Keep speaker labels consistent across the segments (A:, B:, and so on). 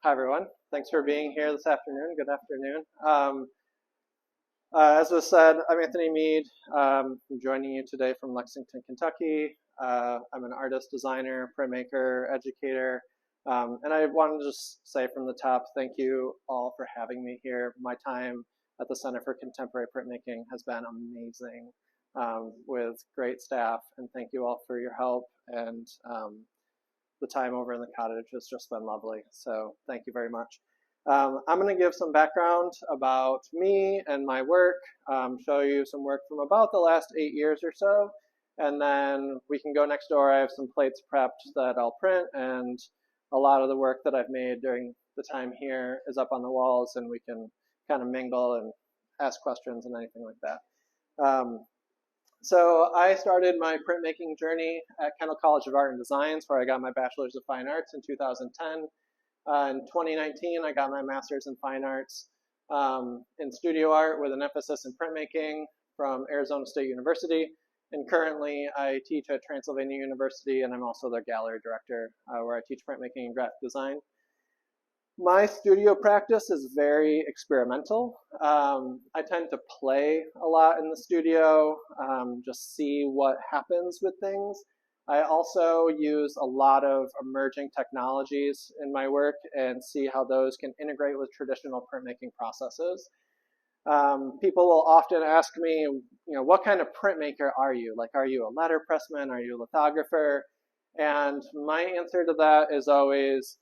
A: Hi, everyone. Thanks for being here this afternoon. Good afternoon. As was said, I'm Anthony Mead. I'm joining you today from Lexington, Kentucky. I'm an artist, designer, printmaker, educator. And I wanted to just say from the top, thank you all for having me here. My time at the Center for Contemporary Printmaking has been amazing with great staff. And thank you all for your help. And the time over in the cottage has just been lovely. So thank you very much. I'm going to give some background about me and my work, show you some work from about the last 8 years or so, and then we can go next door. I have some plates prepped that I'll print, and a lot of the work that I've made during the time here is up on the walls, and we can kind of mingle and ask questions and anything like that. So I started my printmaking journey at Kendall College of Art and Design, where I got my Bachelor's of Fine Arts in 2010. In 2019, I got my Master's in Fine Arts in Studio Art with an emphasis in printmaking from Arizona State University. And currently, I teach at Transylvania University, and I'm also their gallery director, where I teach printmaking and graphic design. My studio practice is very experimental. I tend to play a lot in the studio, just see what happens with things. I also use a lot of emerging technologies in my work and see how those can integrate with traditional printmaking processes. People will often ask me, what kind of printmaker are you? Like, are you a letterpressman? Are you a lithographer? And my answer to that is always,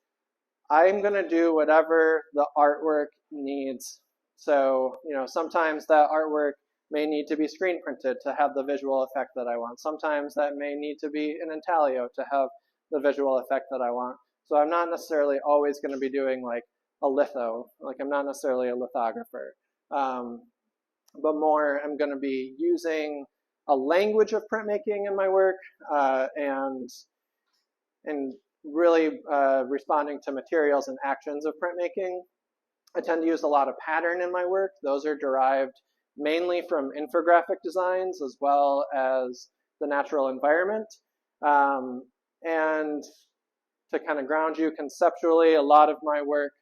A: I'm going to do whatever the artwork needs. So, sometimes that artwork may need to be screen printed to have the visual effect that I want. Sometimes that may need to be in intaglio to have the visual effect that I want. So I'm not necessarily always going to be doing like a litho. Like I'm not necessarily a lithographer. But more I'm going to be using a language of printmaking in my work and really responding to materials and actions of printmaking. I tend to use a lot of pattern in my work. Those are derived mainly from infographic designs as well as the natural environment. And to kind of ground you conceptually, a lot of my work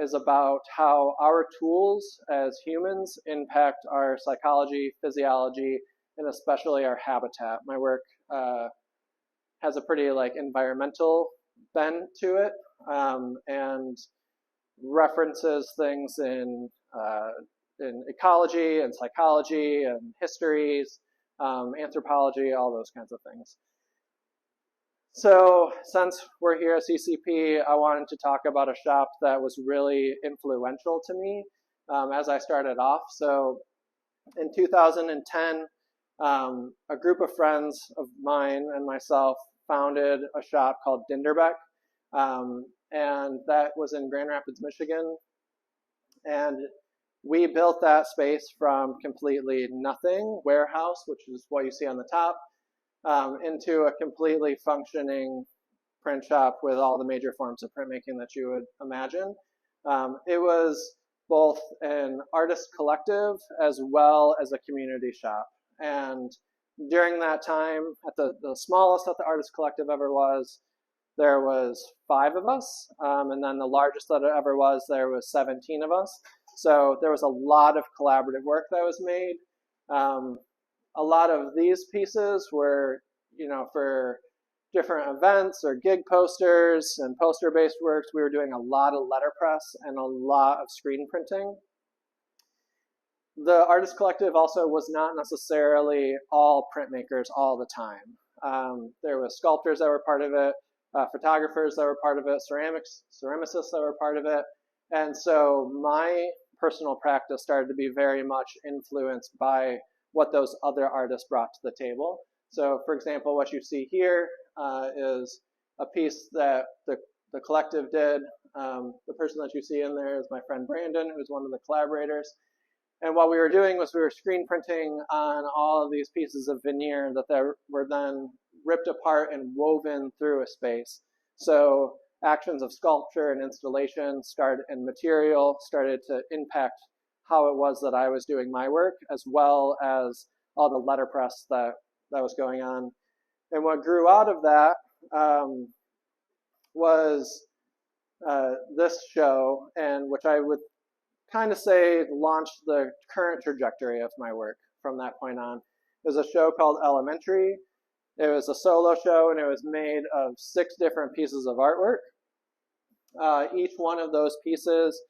A: is about how our tools as humans impact our psychology, physiology, and especially our habitat. My work has a pretty environmental bent to it and references things in ecology and psychology and histories, anthropology, all those kinds of things. So since we're here at CCP, I wanted to talk about a shop that was really influential to me as I started off. So in 2010, a group of friends of mine and myself founded a shop called Dinderbeck, and that was in Grand Rapids, Michigan. And we built that space from completely nothing warehouse, which is what you see on the top, into a completely functioning print shop with all the major forms of printmaking that you would imagine. It was both an artist collective as well as a community shop. And during that time, at the smallest that the artist collective ever was, there was 5 of us, and then the largest that it ever was, there was 17 of us. So there was a lot of collaborative work that was made. A lot of these pieces were, for different events or gig posters and poster-based works. We were doing a lot of letterpress and a lot of screen printing. The artist collective also was not necessarily all printmakers all the time. There were sculptors that were part of it, photographers that were part of it, ceramicists that were part of it. And so my personal practice started to be very much influenced by what those other artists brought to the table. So for example, what you see here is a piece that the collective did. The person that you see in there is my friend Brandon, who's one of the collaborators. And what we were doing was we were screen printing on all of these pieces of veneer that were then ripped apart and woven through a space. So actions of sculpture and installation and material started to impact how it was that I was doing my work, as well as all the letterpress that was going on. And what grew out of that was this show, and which I would kind of say launched the current trajectory of my work from that point on. It was a show called Elementary. It was a solo show, and it was made of 6 different pieces of artwork. Each one of those pieces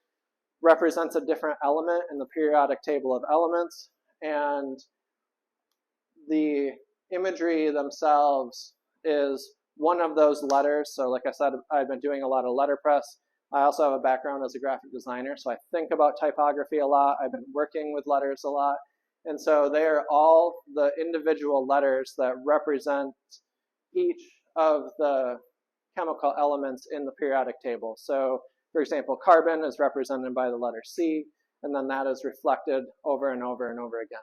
A: represents a different element in the periodic table of elements, and the imagery themselves is one of those letters. So like I said, I've been doing a lot of letterpress. I also have a background as a graphic designer, so I think about typography a lot. I've been working with letters a lot. And so they are all the individual letters that represent each of the chemical elements in the periodic table. So, for example, carbon is represented by the letter C, and then that is reflected over and over and over again.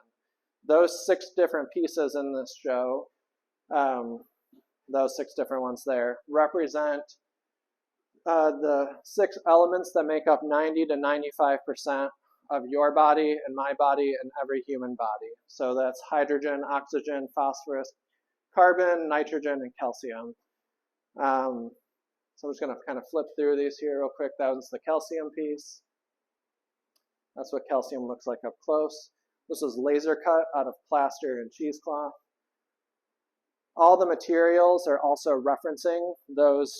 A: Those 6 different pieces in this show, those 6 different ones there, represent the 6 elements that make up 90 to 95% of your body and my body and every human body. So that's hydrogen, oxygen, phosphorus, carbon, nitrogen, and calcium. So I'm just going to kind of flip through these here real quick. That was the calcium piece. That's what calcium looks like up close. This is laser cut out of plaster and cheesecloth. All the materials are also referencing those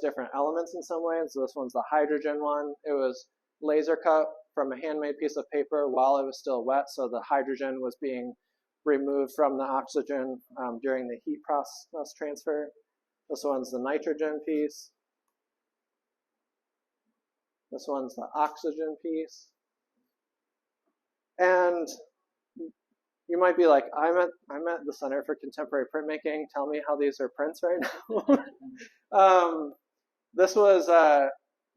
A: different elements in some way. So this one's the hydrogen one. It was laser cut from a handmade piece of paper while it was still wet, so the hydrogen was being removed from the oxygen during the heat process transfer. This one's the nitrogen piece. This one's the oxygen piece. And you might be like, I'm at the Center for Contemporary Printmaking. Tell me how these are prints right now. This was,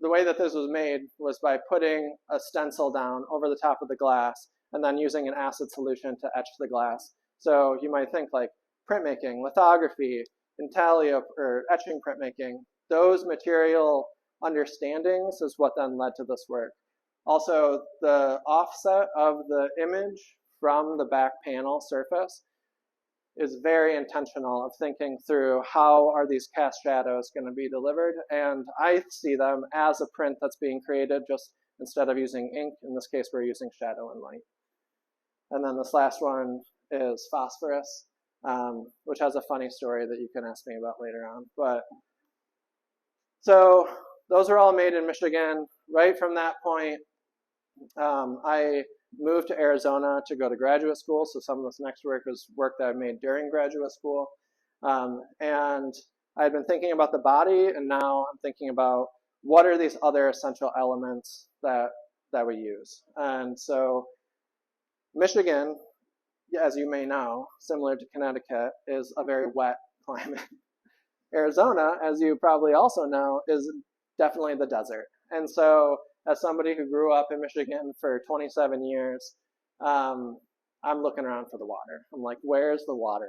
A: the way that this was made was by putting a stencil down over the top of the glass and then using an acid solution to etch the glass. So you might think like printmaking, lithography, intaglio, or etching printmaking, those material understandings is what then led to this work. Also, the offset of the image from the back panel surface is very intentional of thinking through how are these cast shadows going to be delivered, and I see them as a print that's being created, just instead of using ink, in this case we're using shadow and light. And then this last one is phosphorus, which has a funny story that you can ask me about later on. But so those are all made in Michigan. Right from that point, I moved to Arizona to go to graduate school, so some of this next work was work that I made during graduate school. And I'd been thinking about the body, and now I'm thinking about what are these other essential elements that we use. And so Michigan, as you may know, similar to Connecticut, is a very wet climate. Arizona, as you probably also know, is definitely the desert. And so as somebody who grew up in Michigan for 27 years, I'm looking around for the water. I'm like, where's the water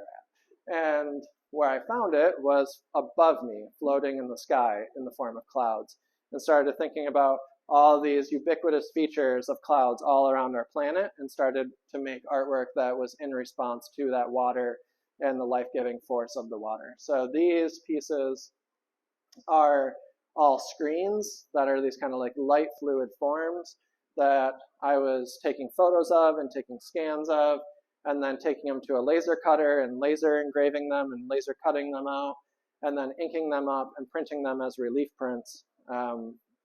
A: at? And where I found it was above me, floating in the sky in the form of clouds, and started thinking about all these ubiquitous features of clouds all around our planet, and started to make artwork that was in response to that water and the life-giving force of the water. So these pieces are all screens that are these kind of like light fluid forms that I was taking photos of and taking scans of, and then taking them to a laser cutter and laser engraving them and laser cutting them out, and then inking them up and printing them as relief prints.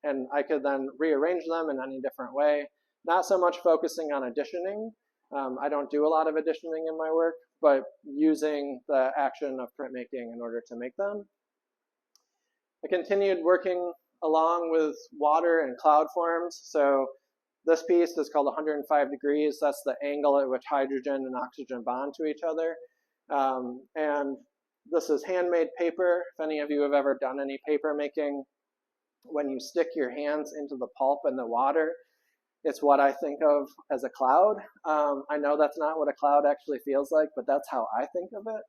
A: And I could then rearrange them in any different way, not so much focusing on additioning. I don't do a lot of additioning in my work, but using the action of printmaking in order to make them. I continued working along with water and cloud forms. So this piece is called 105 degrees. That's the angle at which hydrogen and oxygen bond to each other. And this is handmade paper. If any of you have ever done any paper making, when you stick your hands into the pulp and the water, it's what I think of as a cloud. I know that's not what a cloud actually feels like, but that's how I think of it.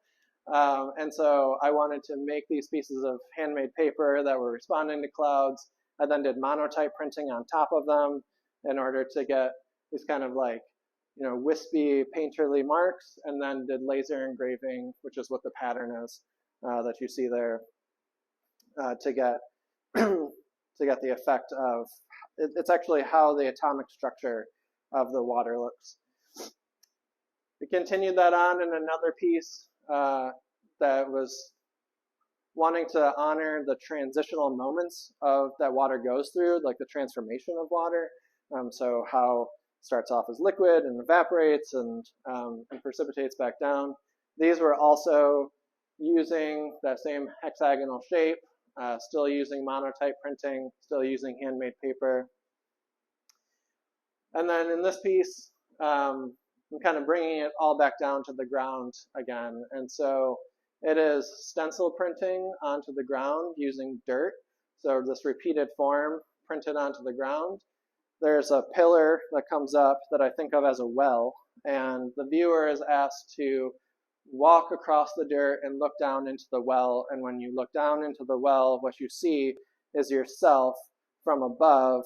A: And so I wanted to make these pieces of handmade paper that were responding to clouds. I then did monotype printing on top of them in order to get these kind of like, you know, wispy painterly marks, and then did laser engraving, which is what the pattern is that you see there, to get to get the effect of, it's actually how the atomic structure of the water looks. We continued that on in another piece that was wanting to honor the transitional moments of that water goes through, like the transformation of water. So how it starts off as liquid and evaporates and precipitates back down. These were also using that same hexagonal shape, still using monotype printing, still using handmade paper. And then in this piece, I'm kind of bringing it all back down to the ground again. And so it is stencil printing onto the ground using dirt. So this repeated form printed onto the ground. There's a pillar that comes up that I think of as a well, and the viewer is asked to walk across the dirt and look down into the well, and when you look down into the well, what you see is yourself from above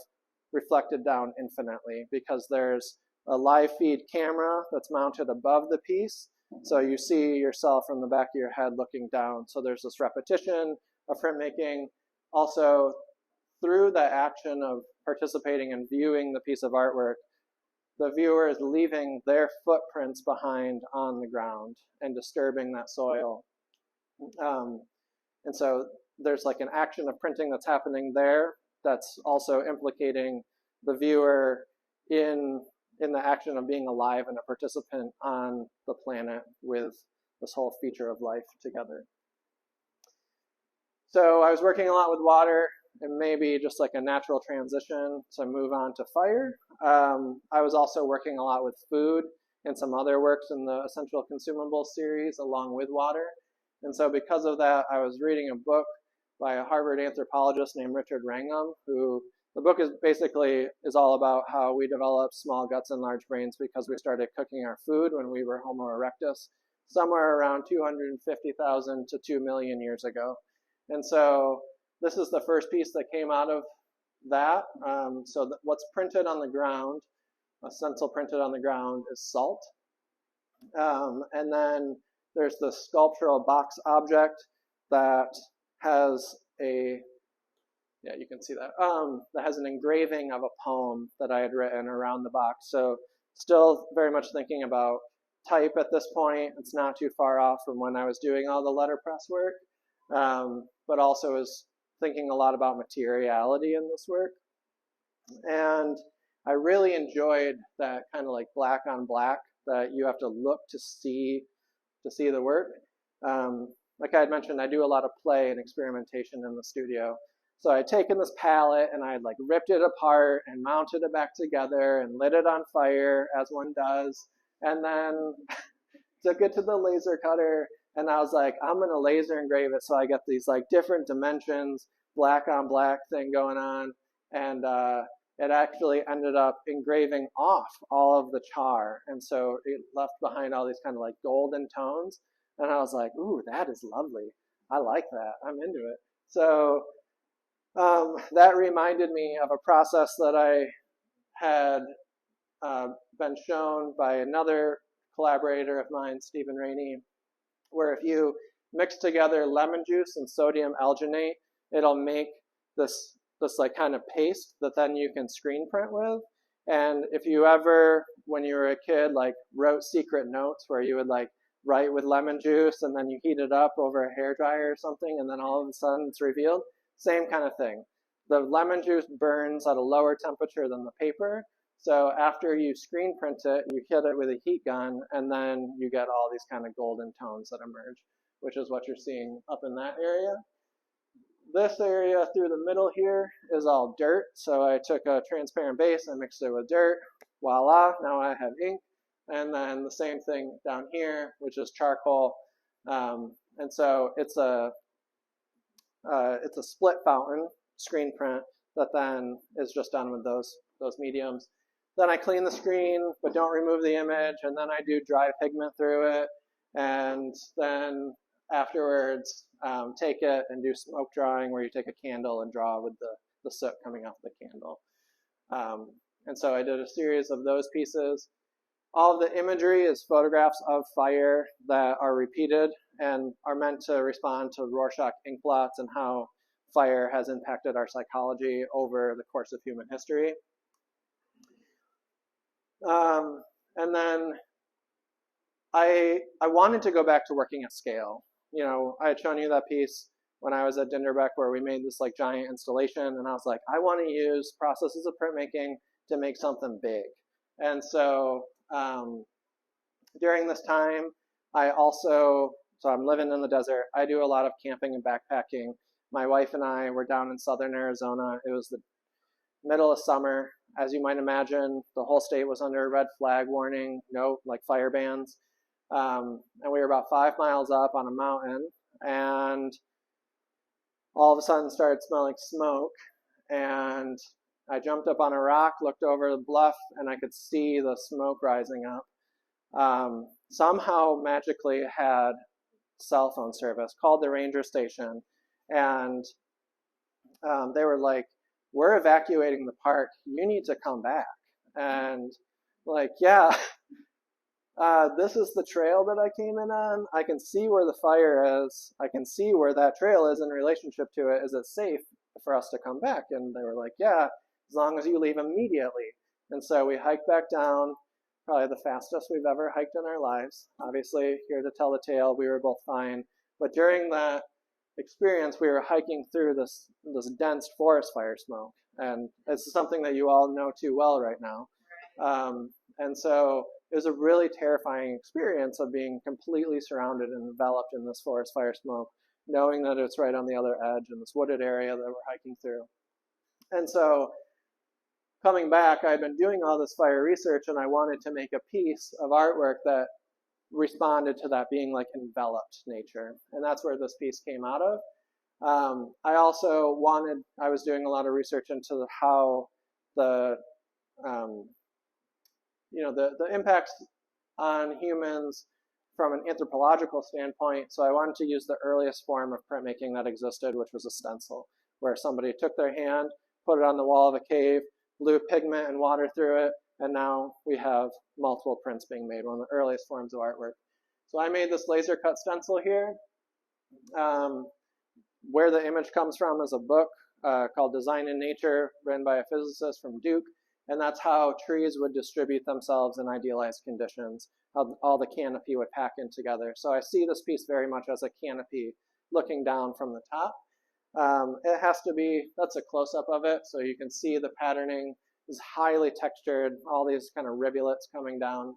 A: reflected down infinitely, because there's a live feed camera that's mounted above the piece, so you see yourself from the back of your head looking down. So there's this repetition of printmaking. Also, through the action of participating and viewing the piece of artwork, the viewer is leaving their footprints behind on the ground and disturbing that soil. And so there's like an action of printing that's happening there that's also implicating the viewer in the action of being alive and a participant on the planet with this whole feature of life together. So I was working a lot with water, and maybe just like a natural transition to move on to fire. I was also working a lot with food and some other works in the Essential Consumables series along with water. And so because of that, I was reading a book by a Harvard anthropologist named Richard Wrangham, who the book is basically all about how we develop small guts and large brains because we started cooking our food when we were Homo erectus, somewhere around 250,000 to 2 million years ago. And so this is the first piece that came out of that. So what's printed on the ground, a stencil printed on the ground, is salt. And then there's the sculptural box object that has a, yeah, you can see that, that has an engraving of a poem that I had written around the box. So still very much thinking about type at this point. It's not too far off from when I was doing all the letterpress work, but also is thinking a lot about materiality in this work. And I really enjoyed that kind of like black on black that you have to look to see the work. Like I had mentioned, I do a lot of play and experimentation in the studio. So I had taken this palette and I had like ripped it apart and mounted it back together and lit it on fire, as one does, and then took it to the laser cutter, and I was like, I'm gonna laser engrave it so I get these like different dimensions, black on black thing going on, and it actually ended up engraving off all of the char, and so it left behind all these kind of like golden tones, and I was like, ooh, that is lovely. I like that. I'm into it. So that reminded me of a process that I had been shown by another collaborator of mine, Stephen Rainey, where if you mix together lemon juice and sodium alginate, it'll make this like kind of paste that then you can screen print with. And if you ever, when you were a kid, like wrote secret notes where you would like write with lemon juice and then you heat it up over a hairdryer or something, and then all of a sudden it's revealed, same kind of thing. The lemon juice burns at a lower temperature than the paper. So after you screen print it, you hit it with a heat gun, and then you get all these kind of golden tones that emerge, which is what you're seeing up in that area. This area through the middle here is all dirt. So I took a transparent base and mixed it with dirt. Voila, now I have ink. And then the same thing down here, which is charcoal. And so it's a split fountain screen print that then is just done with those mediums. Then I clean the screen, but don't remove the image, and then I do dry pigment through it, and then afterwards take it and do smoke drawing, where you take a candle and draw with the soot coming off the candle. And so I did a series of those pieces. All of the imagery is photographs of fire that are repeated and are meant to respond to Rorschach ink blots and how fire has impacted our psychology over the course of human history. And then I wanted to go back to working at scale. You know, I had shown you that piece when I was at Dinderbeck where we made this like giant installation, and I was like, I want to use processes of printmaking to make something big. And so during this time, so I'm living in the desert. I do a lot of camping and backpacking. My wife and I were down in southern Arizona. It was the middle of summer. As you might imagine, the whole state was under a red flag warning, no like fire bans. And we were about 5 miles up on a mountain, and all of a sudden started smelling smoke. And I jumped up on a rock, looked over the bluff, and I could see the smoke rising up. Somehow magically had cell phone service, called the ranger station, and they were like, we're evacuating the park, you need to come back. And like, yeah, this is the trail that I came in on. I can see where the fire is. I can see where that trail is in relationship to it. Is it safe for us to come back? And they were like, yeah, as long as you leave immediately. And so we hiked back down, probably the fastest we've ever hiked in our lives. Obviously, here to tell the tale, we were both fine. But during that experience, we were hiking through this dense forest fire smoke. And it's something that you all know too well right now. And so it was a really terrifying experience of being completely surrounded and enveloped in this forest fire smoke, knowing that it's right on the other edge in this wooded area that we're hiking through. And so coming back, I'd been doing all this fire research, and I wanted to make a piece of artwork that responded to that being like enveloped nature. And that's where this piece came out of. I also I was doing a lot of research into how the impacts on humans from an anthropological standpoint. So I wanted to use the earliest form of printmaking that existed, which was a stencil, where somebody took their hand, put it on the wall of a cave, blew pigment and water through it, and now we have multiple prints being made, one of the earliest forms of artwork. So I made this laser cut stencil here. Where the image comes from is a book called Design in Nature, written by a physicist from Duke. And that's how trees would distribute themselves in idealized conditions, how all the canopy would pack in together. So I see this piece very much as a canopy looking down from the top. It has to be, that's a close-up of it, so you can see the patterning is highly textured, all these kind of rivulets coming down.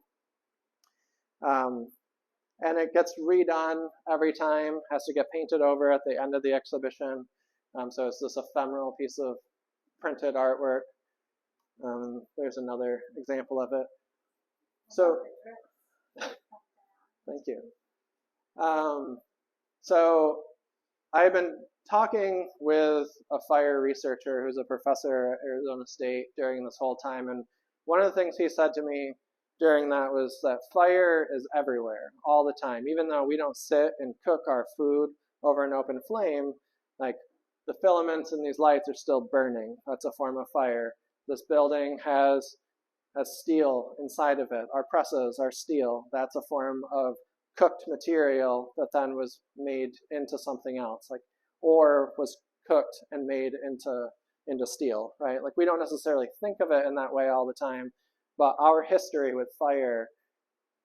A: And it gets redone every time, has to get painted over at the end of the exhibition. So it's this ephemeral piece of printed artwork. There's another example of it. So, thank you. So I've been talking with a fire researcher who's a professor at Arizona State during this whole time, and one of the things he said to me during that was that fire is everywhere, all the time. Even though we don't sit and cook our food over an open flame, like the filaments in these lights are still burning. That's a form of fire. This building has steel inside of it. Our presses are steel. That's a form of cooked material that then was made into something else, like, or was cooked and made into steel, right? Like, we don't necessarily think of it in that way all the time, but our history with fire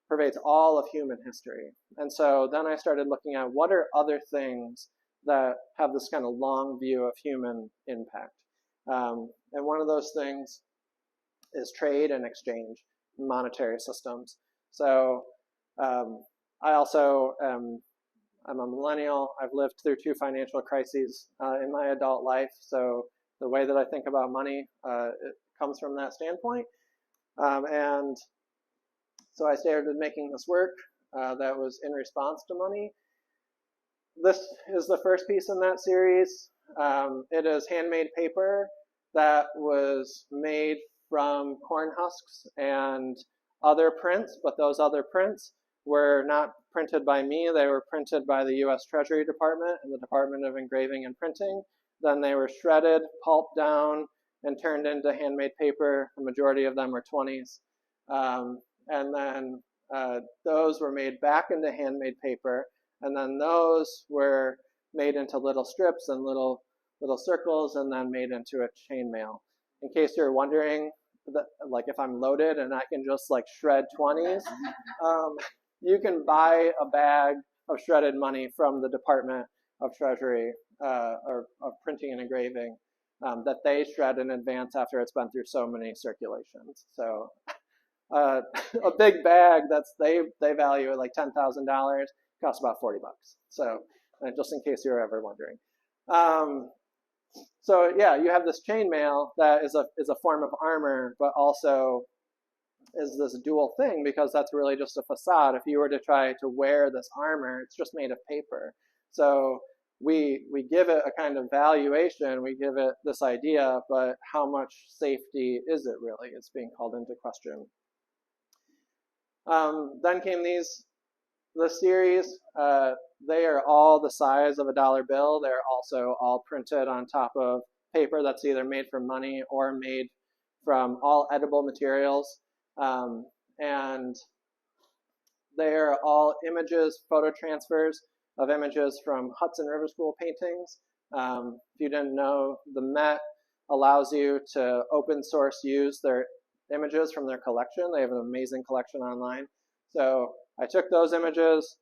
A: pervades all of human history. And so then I started looking at what are other things that have this kind of long view of human impact. And one of those things is trade and exchange, monetary systems. So I also I'm a millennial. I've lived through 2 financial crises in my adult life. So the way that I think about money, it comes from that standpoint. And so I started making this work that was in response to money. This is the first piece in that series. It is handmade paper that was made from corn husks and other prints, but those other prints were not printed by me. They were printed by the U.S. Treasury Department and the Department of Engraving and Printing. Then they were shredded, pulped down, and turned into handmade paper. The majority of them were 20s. And then those were made back into handmade paper. And then those were made into little strips and little little circles and then made into a chainmail. In case you're wondering, like if I'm loaded and I can just like shred 20s, you can buy a bag of shredded money from the Department of Treasury or of Printing and Engraving that they shred in advance after it's been through so many circulations. So a big bag they value at like $10,000 costs about $40. So just in case you're ever wondering. So yeah, you have this chainmail that is a form of armor, but also is this dual thing because that's really just a facade. If you were to try to wear this armor, it's just made of paper. So we give it a kind of valuation, we give it this idea, but how much safety is it really? It's being called into question. Then came the series. They are all the size of a dollar bill. They're also all printed on top of paper that's either made from money or made from all edible materials. And they are all images, photo transfers of images from Hudson River School paintings. If you didn't know, the Met allows you to open source use their images from their collection. They have an amazing collection online. So I took those images,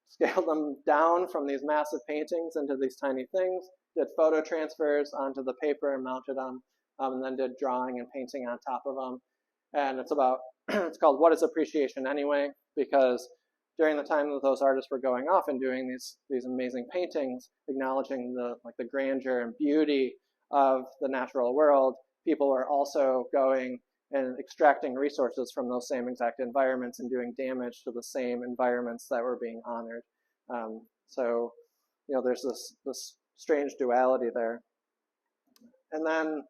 A: scaled them down from these massive paintings into these tiny things, did photo transfers onto the paper and mounted them, and then did drawing and painting on top of them. And it's called What is Appreciation Anyway? Because during the time that those artists were going off and doing these amazing paintings, acknowledging the grandeur and beauty of the natural world, people were also going and extracting resources from those same exact environments and doing damage to the same environments that were being honored. So, there's this strange duality there. And then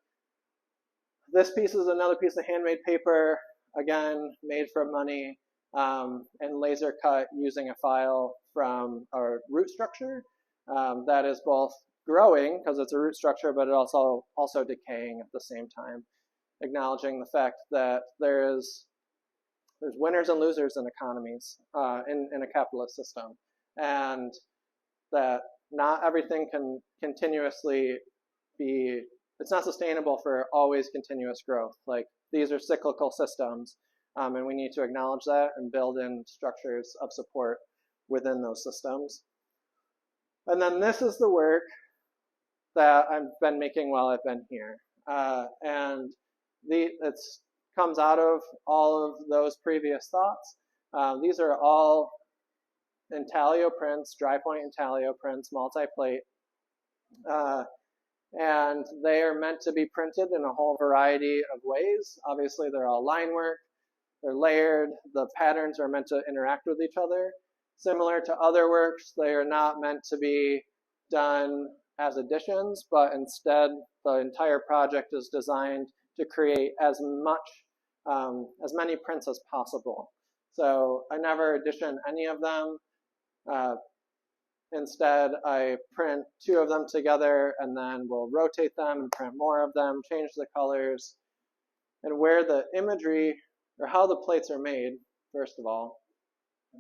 A: this piece is another piece of handmade paper, again, made from money and laser cut using a file from a root structure that is both growing because it's a root structure, but it also decaying at the same time, acknowledging the fact that there's winners and losers in economies in a capitalist system, and that not everything can continuously be, it's not sustainable for always continuous growth. Like, these are cyclical systems, and we need to acknowledge that and build in structures of support within those systems. And then this is the work that I've been making while I've been here. And it comes out of all of those previous thoughts. These are all intaglio prints, dry point intaglio prints, multi-plate. And they are meant to be printed in a whole variety of ways. Obviously, they're all line work. They're layered. The patterns are meant to interact with each other. Similar to other works, they are not meant to be done as additions, but instead the entire project is designed to create as many prints as possible. So I never addition any of them. Instead, I print 2 of them together, and then we'll rotate them and print more of them, change the colors. And where the imagery, or how the plates are made, first of all,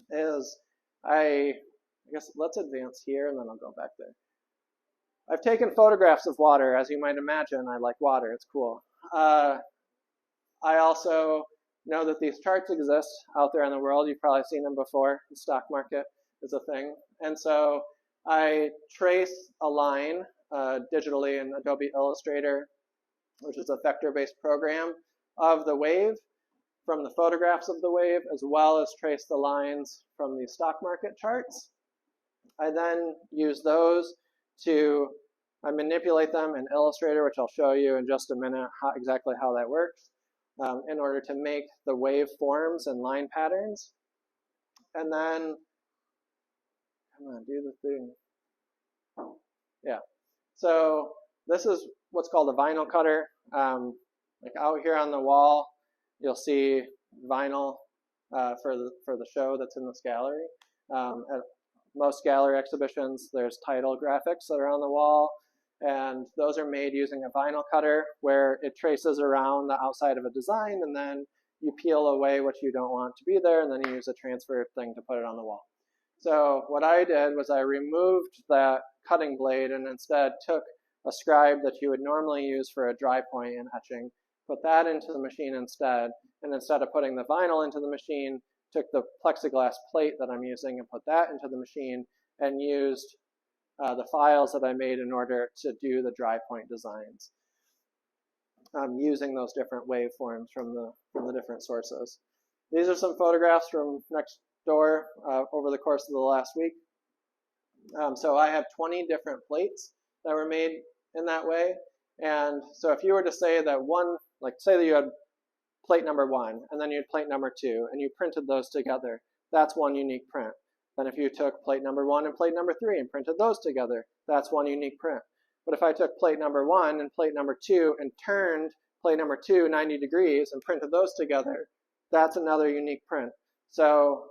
A: is I guess let's advance here, and then I'll go back there. I've taken photographs of water. As you might imagine, I like water. It's cool. I also know that these charts exist out there in the world. You've probably seen them before. The stock market is a thing. And so I trace a line digitally in Adobe Illustrator, which is a vector-based program, of the wave from the photographs of the wave, as well as trace the lines from the stock market charts. I then use those I manipulate them in Illustrator, which I'll show you in just a minute exactly how that works, in order to make the wave forms and line patterns. And then, come on, do the thing. Yeah. So this is what's called a vinyl cutter. Like out here on the wall, you'll see vinyl for the show that's in this gallery. At most gallery exhibitions, there's title graphics that are on the wall, and those are made using a vinyl cutter where it traces around the outside of a design, and then you peel away what you don't want to be there, and then you use a transfer thing to put it on the wall. So what I did was I removed that cutting blade and instead took a scribe that you would normally use for a dry point in etching, put that into the machine instead, and instead of putting the vinyl into the machine, took the plexiglass plate that I'm using and put that into the machine and used the files that I made in order to do the dry point designs, using those different waveforms from the different sources. These are some photographs from next door over the course of the last week. So I have 20 different plates that were made in that way. And so if you were to say that say that you had plate number 1, and then you had plate number 2, and you printed those together, that's one unique print. Then if you took plate number 1 and plate number 3 and printed those together, that's one unique print. But if I took plate number 1 and plate number 2 and turned plate number 2 90 degrees and printed those together, that's another unique print. So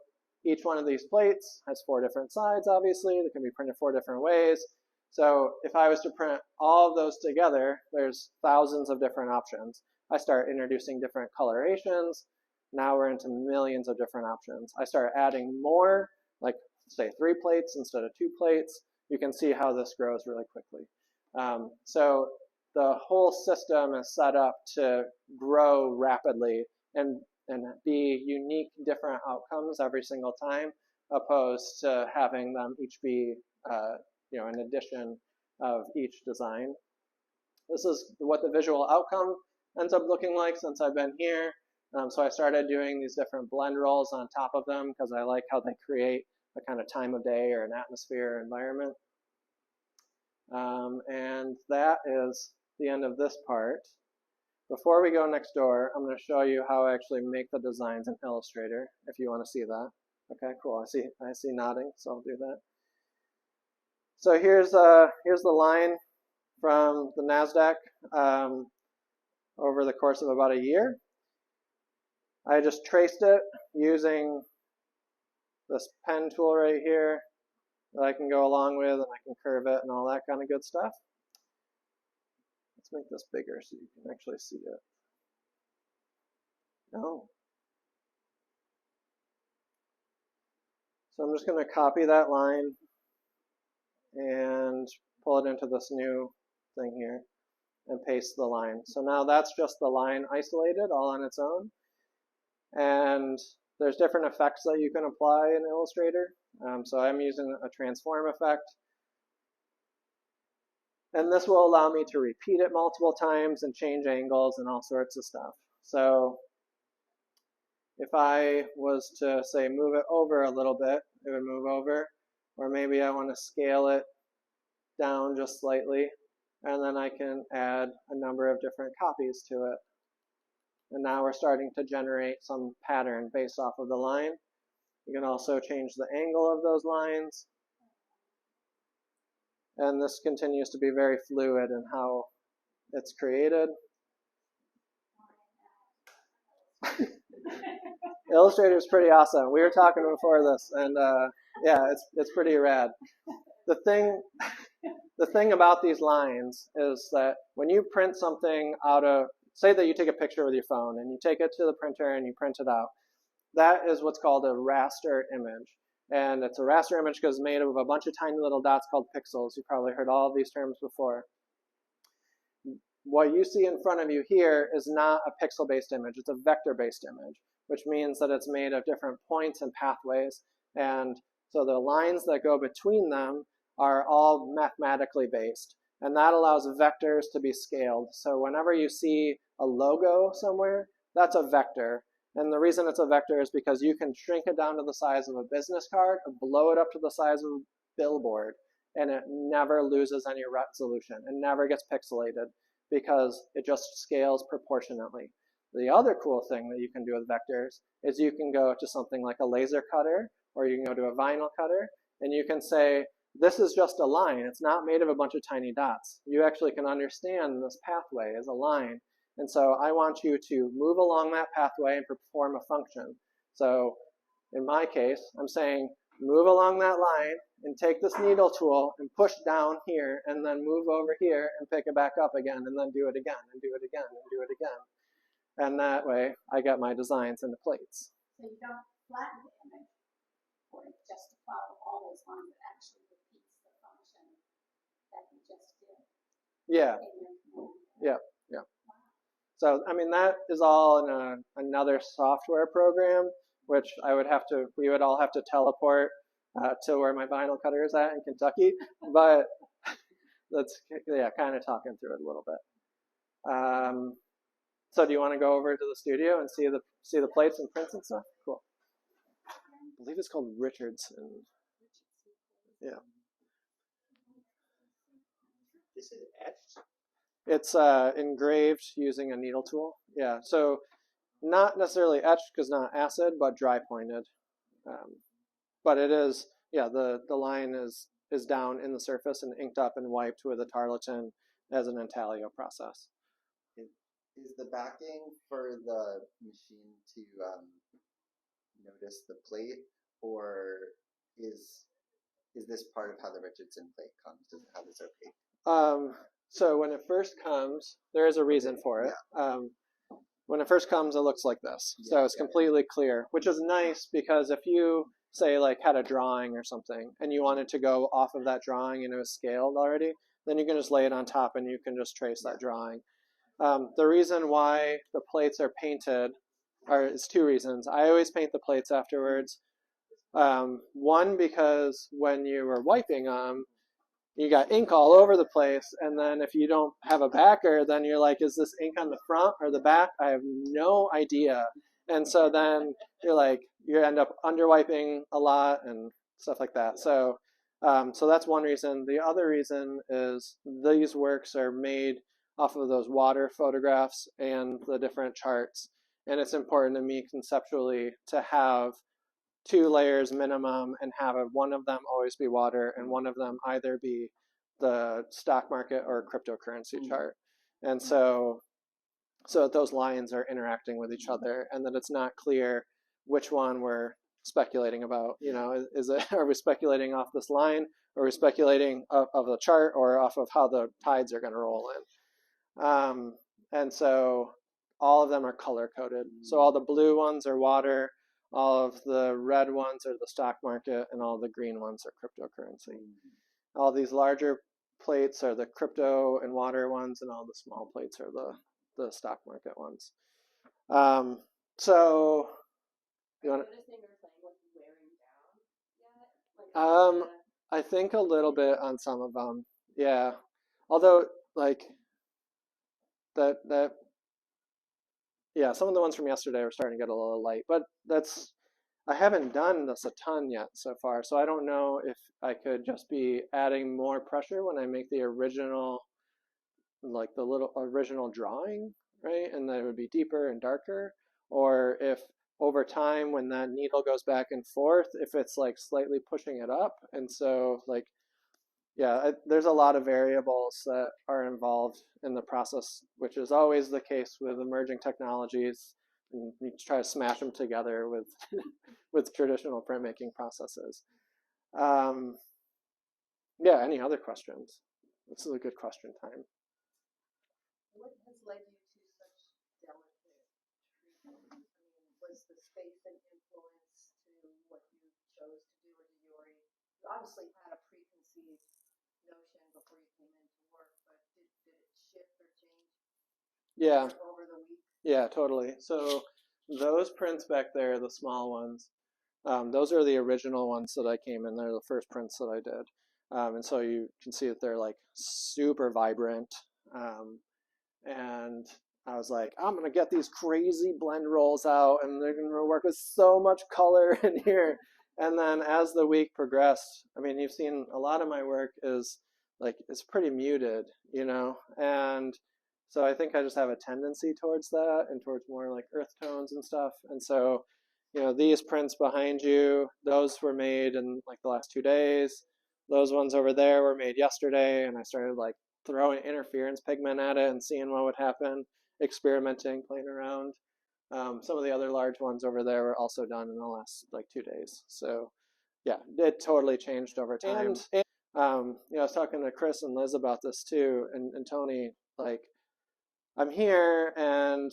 A: each one of these plates has 4 different sides, obviously. They can be printed 4 different ways. So if I was to print all of those together, there's thousands of different options. I start introducing different colorations. Now we're into millions of different options. I start adding more, like say 3 plates instead of 2 plates. You can see how this grows really quickly. So the whole system is set up to grow rapidly and be unique, different outcomes every single time, opposed to having them each be an addition of each design. This is what the visual outcome ends up looking like since I've been here. So I started doing these different blend rolls on top of them because I like how they create a kind of time of day or an atmosphere or environment. And that is the end of this part. Before we go next door, I'm going to show you how I actually make the designs in Illustrator, if you want to see that. Okay, cool. I see nodding, so I'll do that. So here's the line from the NASDAQ over the course of about a year. I just traced it using this pen tool right here that I can go along with, and I can curve it and all that kind of good stuff. Let's make this bigger so you can actually see it. No. So I'm just going to copy that line and pull it into this new thing here and paste the line. So now that's just the line isolated all on its own. And there's different effects that you can apply in Illustrator. So I'm using a transform effect. And this will allow me to repeat it multiple times and change angles and all sorts of stuff. So if I was to, say, move it over a little bit, it would move over. Or maybe I want to scale it down just slightly. And then I can add a number of different copies to it. And now we're starting to generate some pattern based off of the line. You can also change the angle of those lines. And this continues to be very fluid in how it's created. Illustrator is pretty awesome. We were talking before this, and yeah, it's pretty rad. The thing about these lines is that when you print something out of, say that you take a picture with your phone and you take it to the printer and you print it out, that is what's called a raster image. And it's a raster image because it's made of a bunch of tiny little dots called pixels. You've probably heard all of these terms before. What you see in front of you here is not a pixel-based image. It's a vector-based image, which means that it's made of different points and pathways. And so the lines that go between them are all mathematically based. And that allows vectors to be scaled. So whenever you see a logo somewhere, that's a vector. And the reason it's a vector is because you can shrink it down to the size of a business card or blow it up to the size of a billboard, and it never loses any resolution. It never gets pixelated because it just scales proportionately. The other cool thing that you can do with vectors is you can go to something like a laser cutter, or you can go to a vinyl cutter, and you can say, this is just a line. It's not made of a bunch of tiny dots. You actually can understand this pathway as a line. And so I want you to move along that pathway and perform a function. So in my case, I'm saying move along that line and take this needle tool and push down here and then move over here and pick it back up again and then do it again and do it again and do it again. And that way I get my designs into plates.
B: So you don't flatten the image or just to follow all those lines that actually repeats the function
A: Yeah, yeah, yeah. So, I mean, that is all in another software program, which we would all have to teleport to where my vinyl cutter is at in Kentucky. But that's, yeah, kind of talking through it a little bit. So do you want to go over to the studio and see the plates and prints and stuff? Cool. I believe it's called Richardson. Yeah.
B: This is etched?
A: It's engraved using a needle tool. Yeah. So not necessarily etched because not acid, but dry pointed. But it is, yeah, the line is down in the surface and inked up and wiped with a tarlatan as an intaglio process.
B: Is the backing for the machine to notice the plate, or is this part of how the Richardson plate comes? Does it have this opaque?
A: So when it first comes, there is a reason for it. Yeah. When it first comes, it looks like this. Yeah, so it's completely clear, which is nice because if you, say, like had a drawing or something and you wanted to go off of that drawing and it was scaled already, then you can just lay it on top and you can just trace that drawing. The reason why the plates are painted is two reasons. I always paint the plates afterwards. One, because when you were wiping them, you got ink all over the place, and then if you don't have a backer, then you're like, is this ink on the front or the back? I have no idea. And so then you're like, you end up under wiping a lot and stuff like that. So that's one reason. The other reason is these works are made off of those water photographs and the different charts. And it's important to me conceptually to have 2 layers minimum and have one of them always be water and one of them either be the stock market or cryptocurrency chart. And so that those lines are interacting with each other and that it's not clear which one we're speculating about. You know, are we speculating off this line, or are we speculating of the chart or off of how the tides are going to roll in? And so all of them are color coded. So all the blue ones are water, all of the red ones are the stock market, and all the green ones are cryptocurrency. All these larger plates are the crypto and water ones, and all the small plates are the stock market ones. So, you want to? I think a little bit on some of them, yeah. Although, like that. Yeah, some of the ones from yesterday are starting to get a little light, but I haven't done this a ton yet so far, so I don't know if I could just be adding more pressure when I make the original, like the little original drawing, right? And then it would be deeper and darker, or if over time when that needle goes back and forth, if it's like slightly pushing it up. And so like, yeah, there's a lot of variables that are involved in the process, which is always the case with emerging technologies. And you try to smash them together with with traditional printmaking processes. Yeah, any other questions? This is a good question time.
C: What has led you to such delicate treatment? I mean, was the space an influence to what you chose to do, or did you obviously had a preconceived notion before you came into work, but did it shift or change over the week?
A: Yeah, totally. So those prints back there, the small ones, those are the original ones that I came in. They're the first prints that I did. And so you can see that they're like super vibrant. And I was like, I'm going to get these crazy blend rolls out and they're going to work with so much color in here. And then as the week progressed, I mean, you've seen a lot of my work is like, it's pretty muted, you know, and so I think I just have a tendency towards that and towards more like earth tones and stuff. And so, you know, these prints behind you, those were made in like the last 2 days. Those ones over there were made yesterday, and I started like throwing interference pigment at it and seeing what would happen, experimenting, playing around. Some of the other large ones over there were also done in the last like 2 days. So yeah, it totally changed over time. And you know, I was talking to Chris and Liz about this too, and Tony, like, I'm here and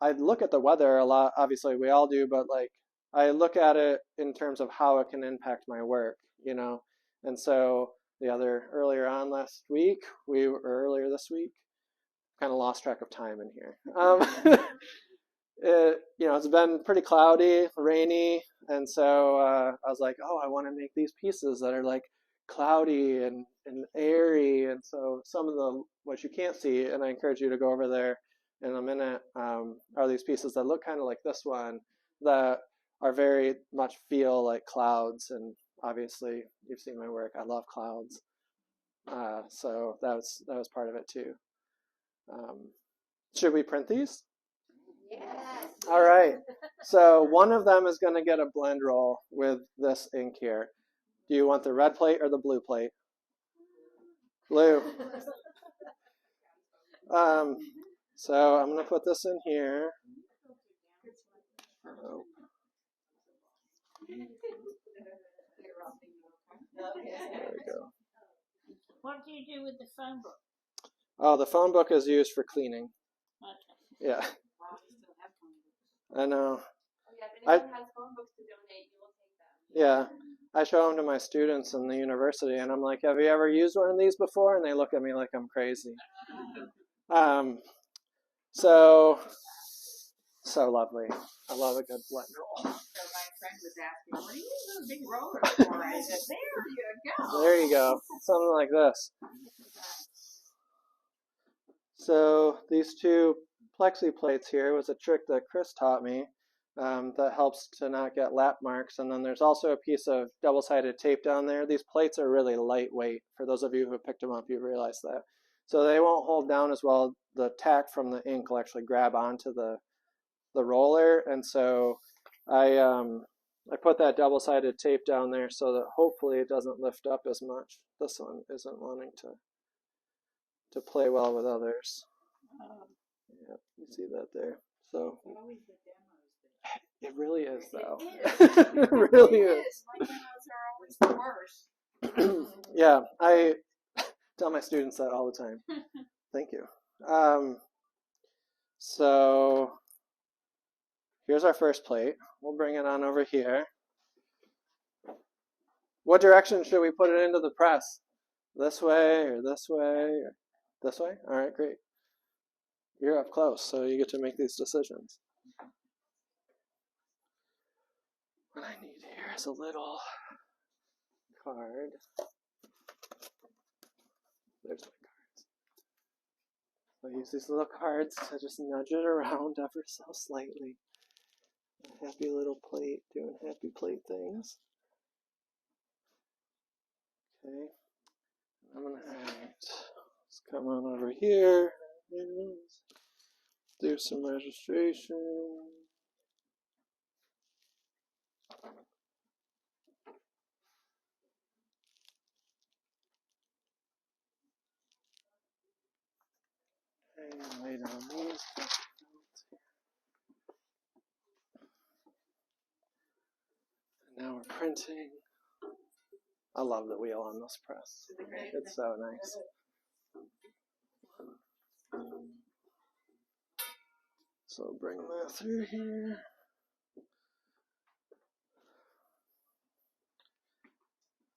A: I look at the weather a lot, obviously we all do, but like I look at it in terms of how it can impact my work, you know? And so earlier on last week. Earlier this week. Kind of lost track of time in here. It's been pretty cloudy, rainy, and so I was like, oh, I want to make these pieces that are like cloudy and airy, and so some of what you can't see, and I encourage you to go over there in a minute, are these pieces that look kind of like this one that are very much feel like clouds, and obviously you've seen my work. I love clouds, so that was part of it too. Should we print these?
C: Yes.
A: All right. So one of them is going to get a blend roll with this ink here. Do you want the red plate or the blue plate? Blue. So I'm going to put this in here. Oh. There we go.
D: What do you do with the phone book?
A: Oh, the phone book is used for cleaning.
D: Okay.
A: Yeah. I know.
C: Oh, yeah, if anyone has phone books to donate, you will take them.
A: Yeah. I show them to my students in the university, and I'm like, have you ever used one of these before? And they look at me like I'm crazy. So lovely. I love a good blend roll.
D: So my friend was asking, what do you use those big rollers for? I said, there you go.
A: There you go. Something like this. So these two plexi plates here was a trick that Chris taught me that helps to not get lap marks. And then there's also a piece of double-sided tape down there. These plates are really lightweight. For those of you who have picked them up, you realize that. So they won't hold down as well. The tack from the ink will actually grab onto the roller. And so I put that double-sided tape down there so that hopefully it doesn't lift up as much. This one isn't wanting to play well with others. Yeah, you see that there. So it really is, though. It really is.
D: My demos are always the worst.
A: Yeah, I tell my students that all the time. Thank you. So here's our first plate. We'll bring it on over here. What direction should we put it into the press? This way or this way? Or this way? All right, great. You're up close, so you get to make these decisions. What I need here is a little card. There's my cards. So I use these little cards to just nudge it around ever so slightly. A happy little plate doing happy plate things. Okay. I'm going to let's come on over here. Do some registration. And lay down these. And now we're printing. I love the wheel on this press. It's so nice. So bring that through here.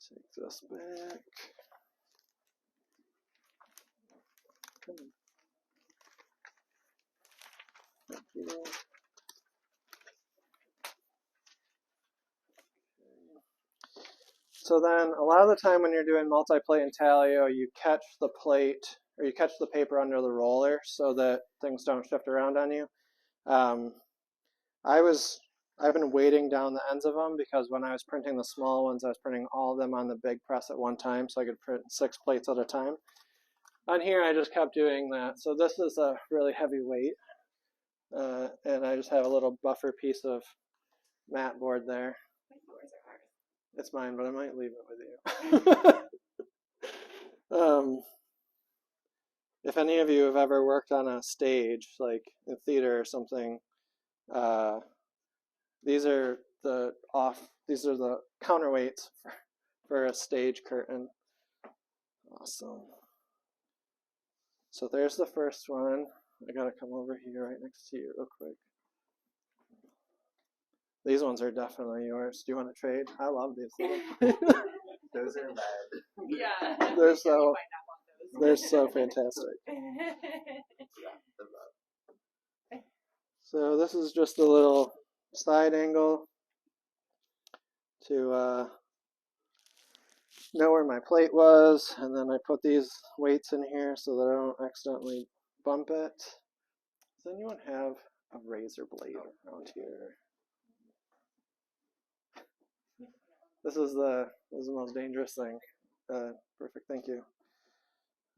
A: Take this back. Come on. Thank you. So then a lot of the time when you're doing multi-plate intaglio, you catch the plate or you catch the paper under the roller so that things don't shift around on you. I've been weighting down the ends of them because when I was printing the small ones, I was printing all of them on the big press at one time so I could print 6 plates at a time. On here, I just kept doing that. So this is a really heavy weight, and I just have a little buffer piece of mat board there. It's mine, but I might leave it with you. If any of you have ever worked on a stage, like in theater or something, these are the counterweights for a stage curtain. Awesome. So there's the first one. I gotta come over here right next to you real quick. These ones are definitely yours. Do you want to trade? I love these.
B: Those are red.
D: Yeah.
A: They're so
D: You might not want those.
A: they're so fantastic.
B: Yeah, the red.
A: So this is just a little side angle to know where my plate was, and then I put these weights in here so that I don't accidentally bump it. Does anyone have a razor blade around here? This is the most dangerous thing. Perfect, thank you.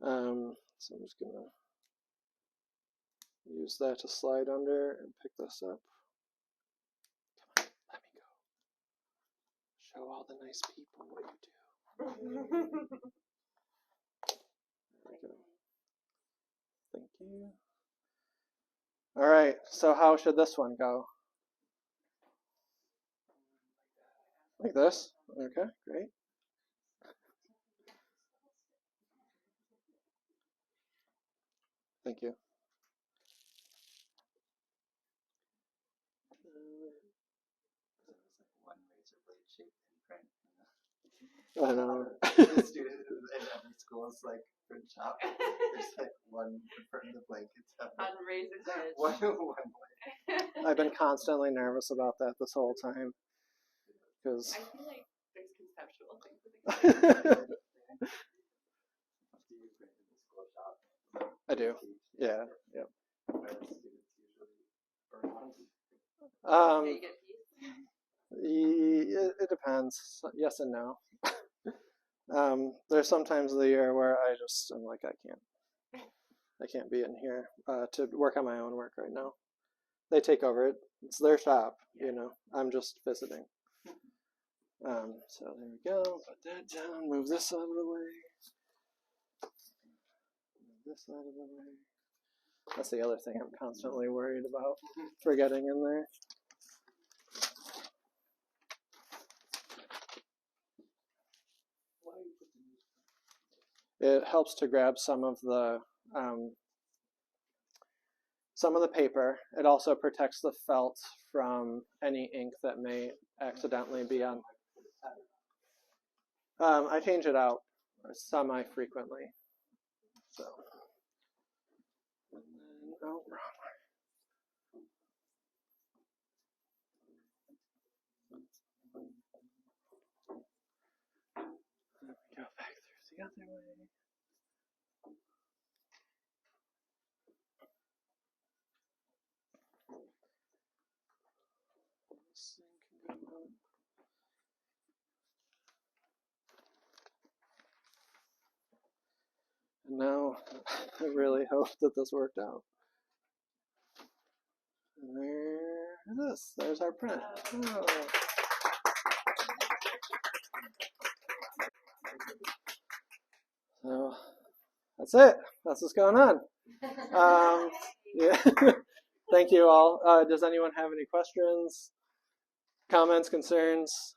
A: So I'm just gonna use that to slide under and pick this up. Come on, let me go. Show all the nice people what you do. There we go. Thank you. All right, so how should this one go? Like this? Okay, great. Thank you.
B: One razor blade shaped in print.
A: I know.
B: The student in every school's like print shop. There's like one from the blankets.
D: On razor's edge.
B: One blade.
A: I've been constantly nervous about that this whole time. Because
D: I feel like there's conceptual things with it.
B: Do you print in the school shop?
A: I do. Yeah, yeah.
B: Where students usually burn ones.
D: Yeah, you get these.
A: It depends. Yes and no. There's some times of the year where I'm like, I can't be in here to work on my own work right now. They take over it. It's their shop, you know. I'm just visiting. So there we go. Put that down. Move this out of the way. Move this out of the way. That's the other thing I'm constantly worried about forgetting in there. It helps to grab some of the paper. It also protects the felt from any ink that may accidentally be on. I change it out semi-frequently. So, and then, oh, wrong way. Go back through the other way. This thing can go up. And now I really hope that this worked out. And there it is. There's our print. Oh. So that's it. That's what's going on. Yeah. Thank you all. Does anyone have any questions, comments, concerns,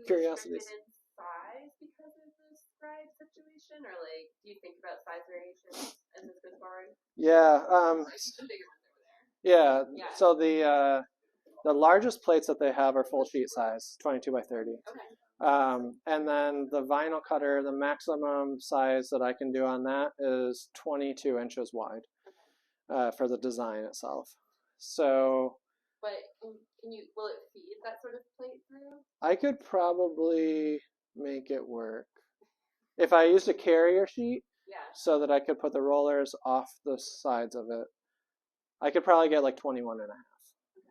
A: curiosities?
D: Restricted in size because of the scribe situation, or like, do you think about size variations as this goes forward?
A: Yeah.
D: The bigger ones over there.
A: Yeah.
D: Yeah.
A: So the largest plates that they have are full sheet size, 22 by 30.
D: Okay.
A: And then the vinyl cutter, the maximum size that I can do on that is 22 inches wide for the design itself. So.
D: But will it feed that sort of plate through?
A: I could probably make it work. If I used a carrier sheet,
D: Yeah.
A: so that I could put the rollers off the sides of it, I could probably get like 21 and a half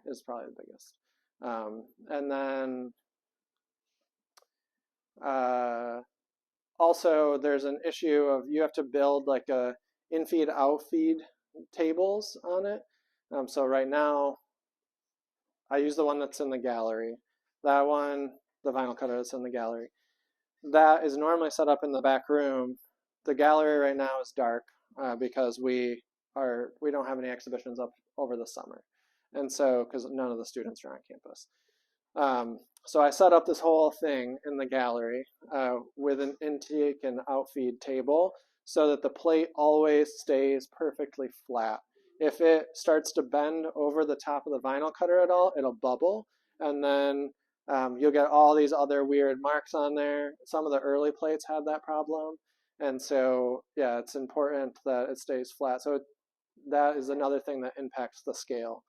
A: is probably the biggest. And then also there's an issue of you have to build like a in-feed, out-feed tables on it. So right now, I use the one that's in the gallery. That one, the vinyl cutter that's in the gallery. That is normally set up in the back room. The gallery right now is dark because we don't have any exhibitions up over the summer. And so, because none of the students are on campus. So I set up this whole thing in the gallery with an intake and outfeed table so that the plate always stays perfectly flat. If it starts to bend over the top of the vinyl cutter at all, it'll bubble, and then you'll get all these other weird marks on there. Some of the early plates had that problem. And so, yeah, it's important that it stays flat. So that is another thing that impacts the scale.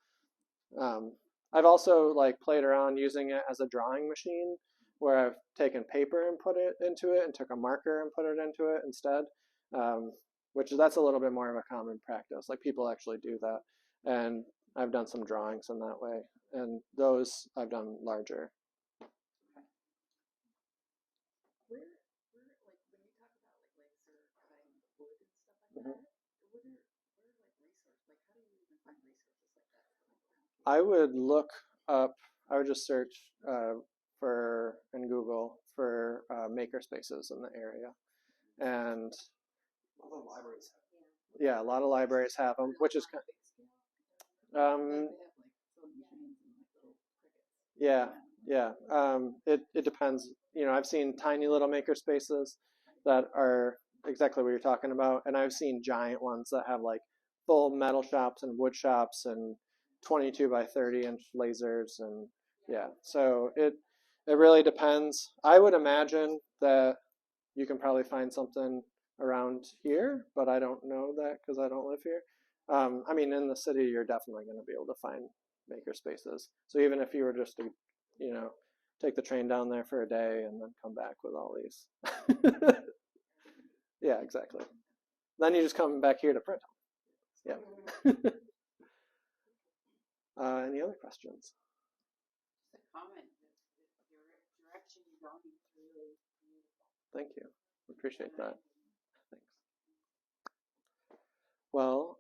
A: I've also like played around using it as a drawing machine where I've taken paper and put it into it and took a marker and put it into it instead, which that's a little bit more of a common practice. Like people actually do that. And I've done some drawings in that way. And those I've done larger.
E: Where like when you talk about like laser cutting wood and stuff like that, where like resource, like how do you even find resources like that?
A: I would look up, I would just search in Google for maker spaces in the area. And
B: All the libraries have them.
A: yeah, a lot of libraries have them, which is kind
E: They have like sewing machines and like little crickets.
A: yeah. It depends. You know, I've seen tiny little maker spaces that are exactly what you're talking about, and I've seen giant ones that have like full metal shops and wood shops and 22 by 30 inch lasers, and yeah. So it really depends. I would imagine that you can probably find something around here, but I don't know that because I don't live here. I mean, in the city, you're definitely going to be able to find maker spaces. So even if you were just to, you know, take the train down there for a day and then come back with all these. Yeah, exactly. Then you just come back here to print them. Yeah. Any other questions?
E: The comment that your direction you're going is really beautiful.
A: Thank you. Appreciate that. Thanks. Well,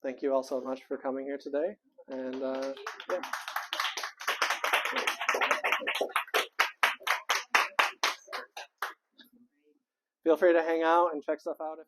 A: thank you all so much for coming here today. And yeah. Feel free to hang out and check stuff out if